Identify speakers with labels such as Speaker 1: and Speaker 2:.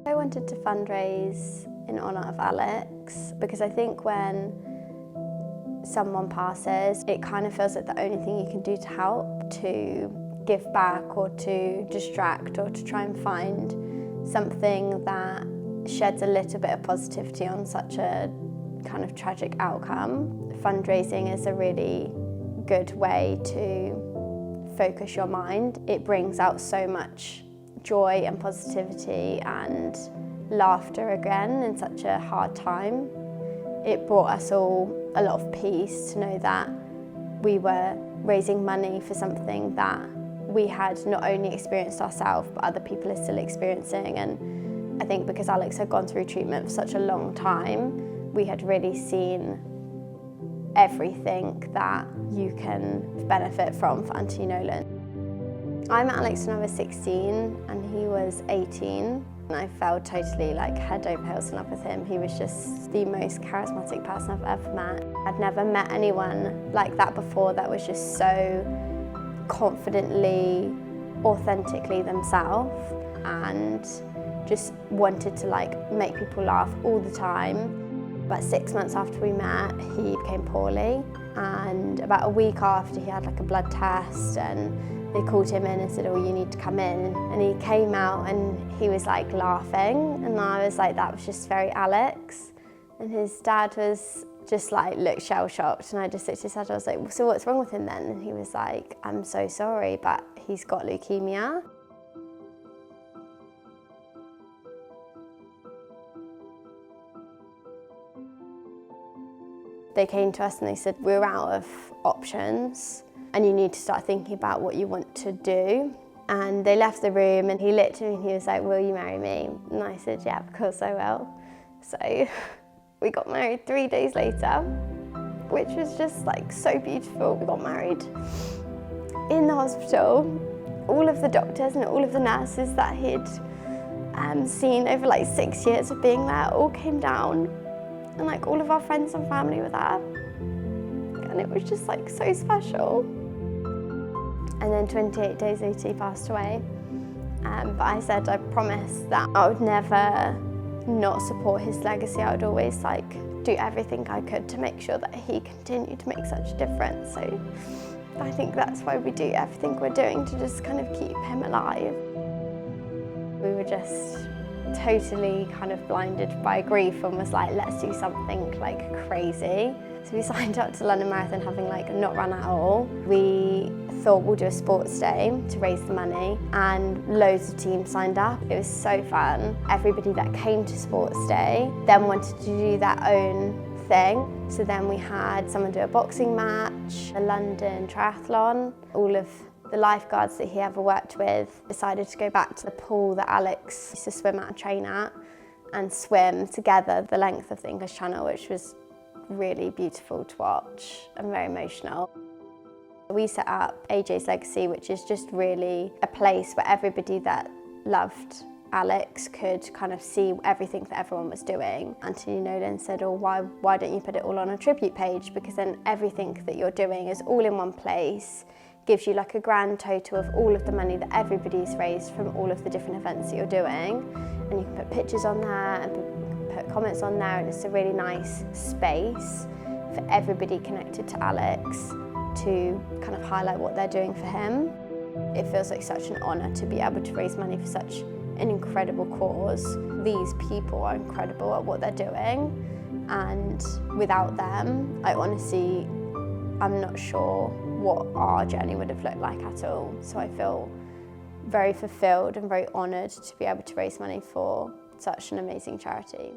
Speaker 1: I wanted to fundraise in honour of Alex because I think when someone passes, it kind of feels like the only thing you can do to help, to give back or to distract or to try and find something that sheds a little bit of positivity on such a kind of tragic outcome. Fundraising is a really good way to focus your mind. It brings out so much joy and positivity and laughter again in such a hard time. It brought us all a lot of peace to know that we were raising money for something that we had not only experienced ourselves but other people are still experiencing. And I think because Alex had gone through treatment for such a long time, we had really seen everything that you can benefit from for Anthony Nolan. I met Alex when I was 16 and he was 18. And I fell totally like head over heels in love with him. He was just the most charismatic person I've ever met. I'd never met anyone like that before that was just so confidently, authentically themselves and just wanted to like make people laugh all the time. About 6 months after we met, he became poorly, and about a week after he had like a blood test and they called him in and said, oh, you need to come in. And he came out and he was like laughing. And I was like, that was just very Alex. And his dad was just like, looked shell-shocked. And I just looked at his dad, I was like, so what's wrong with him then? And he was like, I'm so sorry, but he's got leukemia. They came to us and they said, we're out of options and you need to start thinking about what you want to do. And they left the room and he looked at me and he was like, will you marry me? And I said, yeah, of course I will. So we got married 3 days later, which was just like so beautiful. We got married in the hospital. All of the doctors and all of the nurses that he'd seen over like 6 years of being there all came down. And like all of our friends and family were there. And it was just like so special. And then 28 days later he passed away. But I said I promised that I would never not support his legacy. I would always like do everything I could to make sure that he continued to make such a difference. So I think that's why we do everything we're doing, to just kind of keep him alive. We were just totally kind of blinded by grief and was like, let's do something like crazy. So we signed up to London Marathon having like not run at all. We thought we'll do a sports day to raise the money and loads of teams signed up. It was so fun. Everybody that came to sports day then wanted to do their own thing. So then we had someone do a boxing match, a London triathlon. All of the lifeguards that he ever worked with decided to go back to the pool that Alex used to swim at and train at and swim together the length of the English Channel, which was really beautiful to watch and very emotional. We set up AJ's Legacy, which is just really a place where everybody that loved Alex could kind of see everything that everyone was doing. Anthony Nolan said, oh, why don't you put it all on a tribute page? Because then everything that you're doing is all in one place, gives you like a grand total of all of the money that everybody's raised from all of the different events that you're doing. And you can put pictures on there and put comments on there, and it's a really nice space for everybody connected to Alex to kind of highlight what they're doing for him. It feels like such an honour to be able to raise money for such an incredible cause. These people are incredible at what they're doing, and without them, I'm not sure what our journey would have looked like at all. So I feel very fulfilled and very honoured to be able to raise money for such an amazing charity.